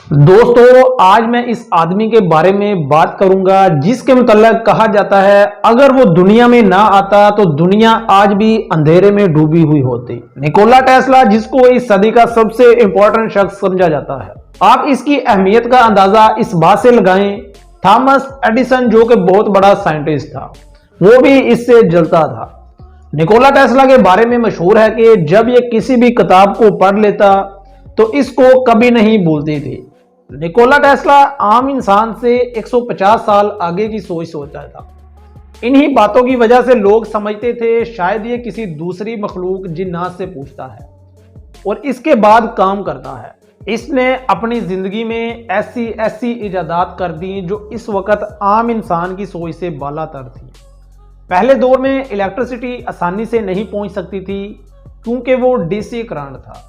दोस्तों, आज मैं इस आदमी के बारे में बात करूंगा जिसके मुतल्लक कहा जाता है अगर वो दुनिया में ना आता तो दुनिया आज भी अंधेरे में डूबी हुई होती। निकोला टेस्ला, जिसको इस सदी का सबसे इंपॉर्टेंट शख्स समझा जाता है। आप इसकी अहमियत का अंदाजा इस बात से लगाएं, थॉमस एडिसन जो कि बहुत बड़ा साइंटिस्ट था, वो भी इससे जलता था। निकोला टेस्ला के बारे में मशहूर है कि जब ये किसी भी किताब को पढ़ लेता तो इसको कभी नहीं भूलती थी। निकोला टेस्ला आम इंसान से 150 साल आगे की सोचता था। इन्हीं बातों की वजह से लोग समझते थे शायद ये किसी दूसरी मखलूक जिन्नात से पूछता है और इसके बाद काम करता है। इसने अपनी जिंदगी में ऐसी इजादात कर दी जो इस वक्त आम इंसान की सोच से बालातर थी। पहले दौर में इलेक्ट्रिसिटी आसानी से नहीं पहुंच सकती थी क्योंकि वो डीसी करंट था।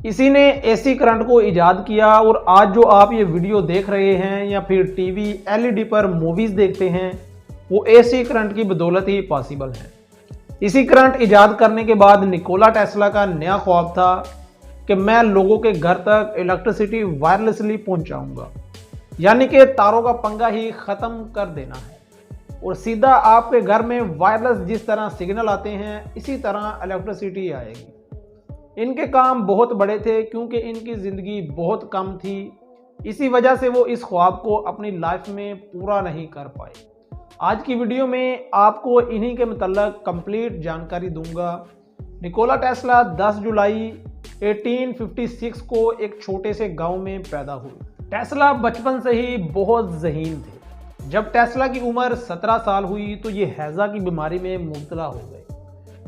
इसी ने एसी करंट को इजाद किया और आज जो आप ये वीडियो देख रहे हैं या फिर टीवी एलईडी पर मूवीज देखते हैं, वो एसी करंट की बदौलत ही पॉसिबल है। इसी करंट इजाद करने के बाद निकोला टेस्ला का नया ख्वाब था कि मैं लोगों के घर तक इलेक्ट्रिसिटी वायरलेसली पहुंचाऊंगा, यानी कि तारों का पंगा ही ख़त्म कर देना है और सीधा आपके घर में वायरलेस जिस तरह सिग्नल आते हैं इसी तरह इलेक्ट्रिसिटी आएगी। इनके काम बहुत बड़े थे क्योंकि इनकी ज़िंदगी बहुत कम थी। इसी वजह से वो इस ख्वाब को अपनी लाइफ में पूरा नहीं कर पाए। आज की वीडियो में आपको इन्हीं के मतलब कंप्लीट जानकारी दूंगा। निकोला टेस्ला 10 जुलाई 1856 को एक छोटे से गांव में पैदा हुए। टेस्ला बचपन से ही बहुत ज़हीन थे। जब टेस्ला की उम्र 17 साल हुई तो ये हैज़ा की बीमारी में मुब्तला हो गए।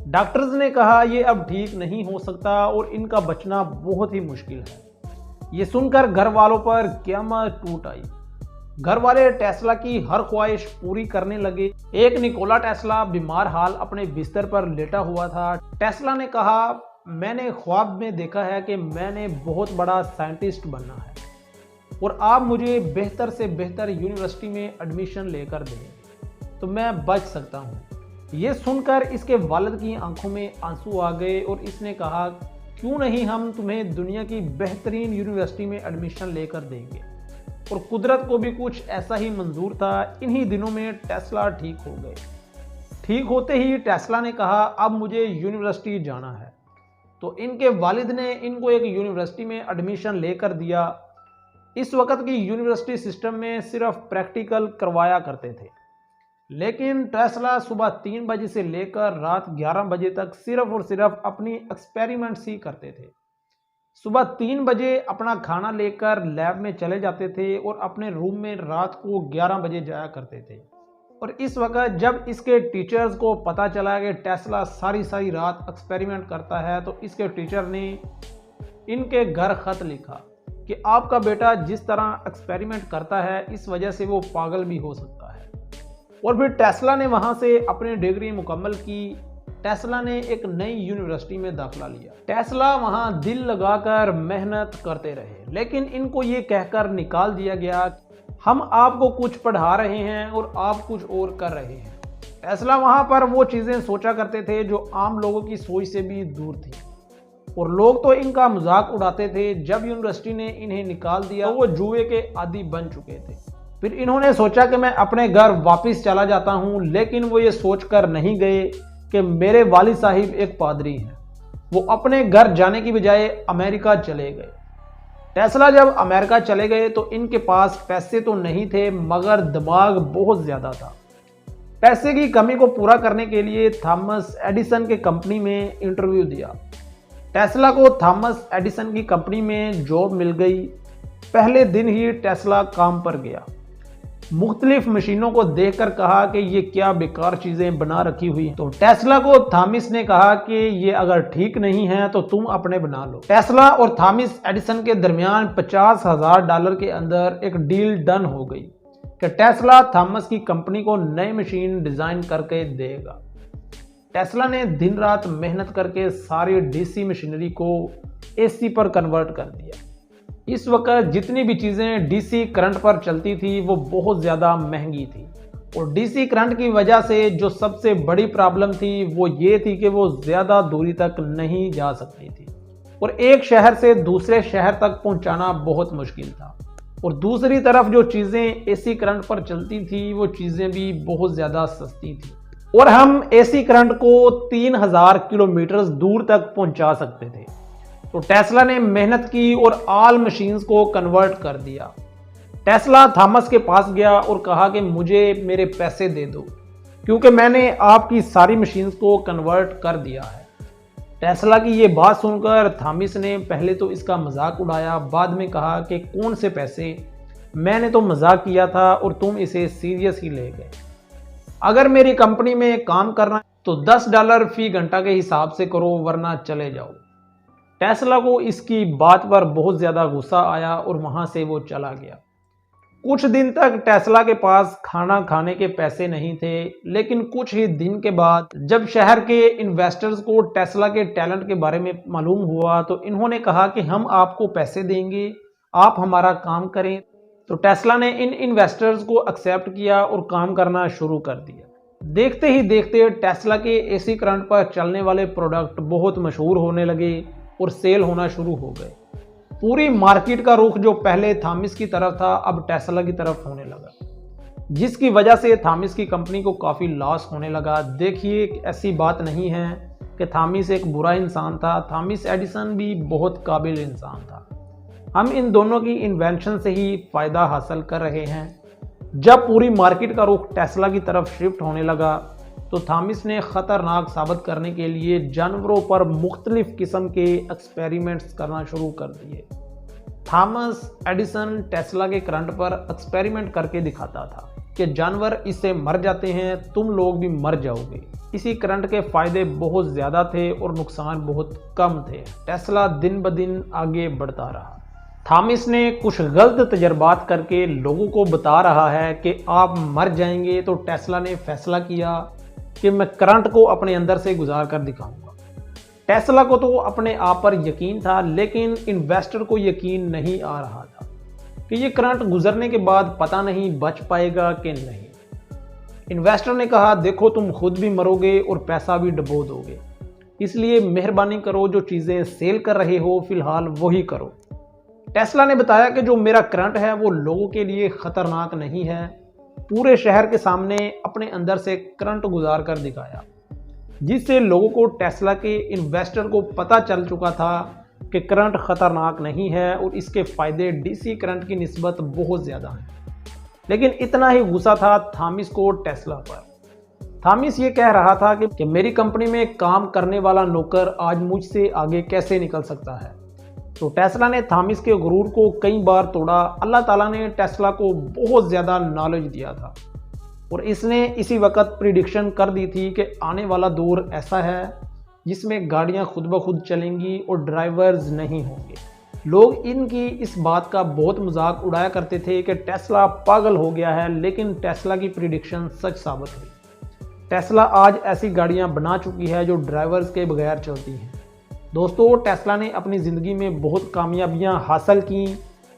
डॉक्टर्स ने कहा ये अब ठीक नहीं हो सकता और इनका बचना बहुत ही मुश्किल है। ये सुनकर घर वालों पर क़यामत टूट आई। घर वाले टेस्ला की हर ख्वाहिश पूरी करने लगे। एक निकोला टेस्ला बीमार हाल अपने बिस्तर पर लेटा हुआ था। टेस्ला ने कहा, मैंने ख्वाब में देखा है कि मैंने बहुत बड़ा साइंटिस्ट बनना है और आप मुझे बेहतर से बेहतर यूनिवर्सिटी में एडमिशन लेकर दें तो मैं बच सकता हूँ। ये सुनकर इसके वालिद की आंखों में आंसू आ गए और इसने कहा, क्यों नहीं हम तुम्हें दुनिया की बेहतरीन यूनिवर्सिटी में एडमिशन लेकर देंगे। और कुदरत को भी कुछ ऐसा ही मंजूर था। इन्हीं दिनों में टेस्ला ठीक हो गए। ठीक होते ही टेस्ला ने कहा, अब मुझे यूनिवर्सिटी जाना है। तो इनके वालिद ने इनको एक यूनिवर्सिटी में एडमिशन लेकर दिया। इस वक्त की यूनिवर्सिटी सिस्टम में सिर्फ प्रैक्टिकल करवाया करते थे, लेकिन टेस्ला सुबह 3 बजे से लेकर रात 11 बजे तक सिर्फ और सिर्फ अपनी एक्सपेरिमेंट्स ही करते थे। सुबह 3 बजे अपना खाना लेकर लैब में चले जाते थे और अपने रूम में रात को 11 बजे जाया करते थे। और इस वक्त जब इसके टीचर्स को पता चला कि टेस्ला सारी रात एक्सपेरिमेंट करता है तो इसके टीचर ने इनके घर खत लिखा कि आपका बेटा जिस तरह एक्सपेरिमेंट करता है इस वजह से वो पागल भी हो सकता है। और फिर टेस्ला ने वहां से अपनी डिग्री मुकम्मल की। टेस्ला ने एक नई यूनिवर्सिटी में दाखिला लिया। टेस्ला वहां दिल लगाकर मेहनत करते रहे, लेकिन इनको ये कहकर निकाल दिया गया, हम आपको कुछ पढ़ा रहे हैं और आप कुछ और कर रहे हैं। टेस्ला वहां पर वो चीज़ें सोचा करते थे जो आम लोगों की सोच से भी दूर थी और लोग तो इनका मजाक उड़ाते थे। जब यूनिवर्सिटी ने इन्हें निकाल दिया तो वो जुए के आदी बन चुके थे। फिर इन्होंने सोचा कि मैं अपने घर वापस चला जाता हूं, लेकिन वो ये सोचकर नहीं गए कि मेरे वालिद साहिब एक पादरी हैं। वो अपने घर जाने की बजाय अमेरिका चले गए। टेस्ला जब अमेरिका चले गए तो इनके पास पैसे तो नहीं थे मगर दिमाग बहुत ज़्यादा था। पैसे की कमी को पूरा करने के लिए थॉमस एडिसन के कंपनी में इंटरव्यू दिया। टेस्ला को थॉमस एडिसन की कंपनी में जॉब मिल गई। पहले दिन ही टेस्ला काम पर गया। मुख्तलिफ मशीनों को देखकर कहा कि ये क्या बेकार चीज़ें बना रखी हुई। तो टेस्ला को थॉमस ने कहा कि ये अगर ठीक नहीं है तो तुम अपने बना लो। टेस्ला और थॉमस एडिसन के दरमियान $50,000 के अंदर एक डील डन हो गई कि टेस्ला थॉमस की कंपनी को नई मशीन डिज़ाइन करके देगा। टेस्ला ने दिन रात मेहनत करके सारी डीसी मशीनरी को एसी पर कन्वर्ट कर दिया। इस वक्त जितनी भी चीज़ें डीसी करंट पर चलती थी वो बहुत ज़्यादा महंगी थी और डीसी करंट की वजह से जो सबसे बड़ी प्रॉब्लम थी वो ये थी कि वो ज़्यादा दूरी तक नहीं जा सकती थी। और एक शहर से दूसरे शहर तक पहुंचाना बहुत मुश्किल था। और दूसरी तरफ जो चीज़ें एसी करंट पर चलती थी वो चीज़ें भी बहुत ज़्यादा सस्ती थी और हम एसी करंट को 3000 किलोमीटर दूर तक पहुंचा सकते थे। तो टेस्ला ने मेहनत की और ऑल मशीन्स को कन्वर्ट कर दिया। टेस्ला थॉमस के पास गया और कहा कि मुझे मेरे पैसे दे दो क्योंकि मैंने आपकी सारी मशीन्स को कन्वर्ट कर दिया है। टेस्ला की ये बात सुनकर थॉमस ने पहले तो इसका मजाक उड़ाया, बाद में कहा कि कौन से पैसे, मैंने तो मजाक किया था और तुम इसे सीरियस ही ले गए। अगर मेरी कंपनी में काम करना है तो $10 फी घंटा के हिसाब से करो वरना चले जाओ। टेस्ला को इसकी बात पर बहुत ज़्यादा गुस्सा आया और वहाँ से वो चला गया। कुछ दिन तक टेस्ला के पास खाना खाने के पैसे नहीं थे, लेकिन कुछ ही दिन के बाद जब शहर के इन्वेस्टर्स को टेस्ला के टैलेंट के बारे में मालूम हुआ तो इन्होंने कहा कि हम आपको पैसे देंगे, आप हमारा काम करें। तो टेस्ला ने इन इन्वेस्टर्स को एक्सेप्ट किया और काम करना शुरू कर दिया। देखते ही देखते टेस्ला के एसी करंट पर चलने वाले प्रोडक्ट बहुत मशहूर होने लगे और सेल होना शुरू हो गए। पूरी मार्केट का रुख जो पहले थॉमस की तरफ था अब टेस्ला की तरफ होने लगा, जिसकी वजह से थॉमस की कंपनी को काफ़ी लॉस होने लगा। देखिए, ऐसी बात नहीं है कि थॉमस एक बुरा इंसान था, थॉमस एडिसन भी बहुत काबिल इंसान था। हम इन दोनों की इन्वेंशन से ही फ़ायदा हासिल कर रहे हैं। जब पूरी मार्केट का रुख टेस्ला की तरफ शिफ्ट होने लगा तो थॉमस ने ख़तरनाक साबित करने के लिए जानवरों पर मुख्तलिफ किस्म के एक्सपेरिमेंट्स करना शुरू कर दिए। थॉमस एडिसन टेस्ला के करंट पर एक्सपेरिमेंट करके दिखाता था कि जानवर इससे मर जाते हैं, तुम लोग भी मर जाओगे। इसी करंट के फ़ायदे बहुत ज़्यादा थे और नुकसान बहुत कम थे। टेस्ला दिन ब दिन आगे बढ़ता रहा। थॉमस ने कुछ गलत तजर्बात करके लोगों को बता रहा है कि आप मर जाएंगे, तो टेस्ला ने फैसला किया कि मैं करंट को अपने अंदर से गुजार कर दिखाऊंगा। टेस्ला को तो अपने आप पर यकीन था, लेकिन इन्वेस्टर को यकीन नहीं आ रहा था कि ये करंट गुजरने के बाद पता नहीं बच पाएगा कि नहीं। इन्वेस्टर ने कहा, देखो तुम खुद भी मरोगे और पैसा भी डुबो दोगे, इसलिए मेहरबानी करो जो चीज़ें सेल कर रहे हो फिलहाल वही करो। टेस्ला ने बताया कि जो मेरा करंट है वो लोगों के लिए ख़तरनाक नहीं है। पूरे शहर के सामने अपने अंदर से करंट गुजार कर दिखाया, जिससे लोगों को, टेस्ला के इन्वेस्टर को पता चल चुका था कि करंट ख़तरनाक नहीं है और इसके फ़ायदे डीसी करंट की निस्बत बहुत ज़्यादा हैं। लेकिन इतना ही गुस्सा था थॉमस को टेस्ला पर। थॉमस ये कह रहा था कि मेरी कंपनी में काम करने वाला नौकर आज मुझसे आगे कैसे निकल सकता है। तो टेस्ला ने थॉमस के गुरूर को कई बार तोड़ा। अल्लाह ताला ने टेस्ला को बहुत ज़्यादा नॉलेज दिया था और इसने इसी वक्त प्रिडिक्शन कर दी थी कि आने वाला दौर ऐसा है जिसमें गाड़ियां खुद ब खुद चलेंगी और ड्राइवर्स नहीं होंगे। लोग इनकी इस बात का बहुत मजाक उड़ाया करते थे कि टेस्ला पागल हो गया है, लेकिन टेस्ला की प्रिडिक्शन सच साबित हुई। टेस्ला आज ऐसी गाड़ियां बना चुकी है जो ड्राइवर्स के बगैर चलती हैं। दोस्तों, टेस्ला ने अपनी ज़िंदगी में बहुत कामयाबियां हासिल की,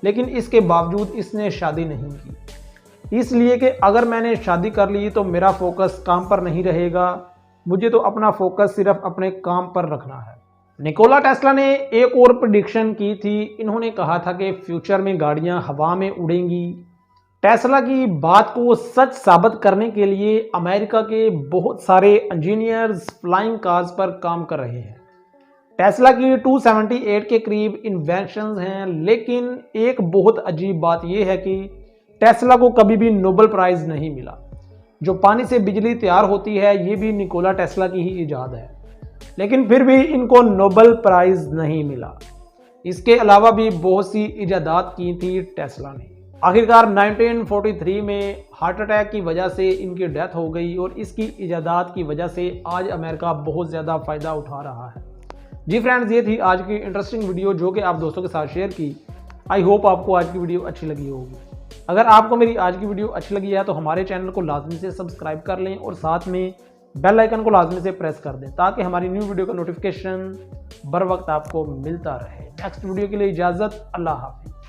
लेकिन इसके बावजूद इसने शादी नहीं की, इसलिए कि अगर मैंने शादी कर ली तो मेरा फोकस काम पर नहीं रहेगा, मुझे तो अपना फोकस सिर्फ अपने काम पर रखना है। निकोला टेस्ला ने एक और प्रेडिक्शन की थी। इन्होंने कहा था कि फ्यूचर में गाड़ियां हवा में उड़ेंगी। टेस्ला की बात को सच साबित करने के लिए अमेरिका के बहुत सारे इंजीनियर्स फ्लाइंग कार्स पर काम कर रहे हैं। टेस्ला की 278 के करीब इन्वेंशंस हैं, लेकिन एक बहुत अजीब बात यह है कि टेस्ला को कभी भी नोबेल प्राइज़ नहीं मिला। जो पानी से बिजली तैयार होती है ये भी निकोला टेस्ला की ही इजाद है, लेकिन फिर भी इनको नोबेल प्राइज़ नहीं मिला। इसके अलावा भी बहुत सी इजादात की थी टेस्ला ने। आखिरकार 1943 में हार्ट अटैक की वजह से इनकी डेथ हो गई और इसकी इजादात की वजह से आज अमेरिका बहुत ज़्यादा फ़ायदा उठा रहा है। जी फ्रेंड्स, ये थी आज की इंटरेस्टिंग वीडियो जो कि आप दोस्तों के साथ शेयर की। आई होप आपको आज की वीडियो अच्छी लगी होगी। अगर आपको मेरी आज की वीडियो अच्छी लगी है तो हमारे चैनल को लाजमी से सब्सक्राइब कर लें और साथ में बेल आइकन को लाजमी से प्रेस कर दें ताकि हमारी न्यू वीडियो का नोटिफिकेशन बर वक्त आपको मिलता रहे। नेक्स्ट वीडियो के लिए इजाज़त, अल्लाह हाफिज़।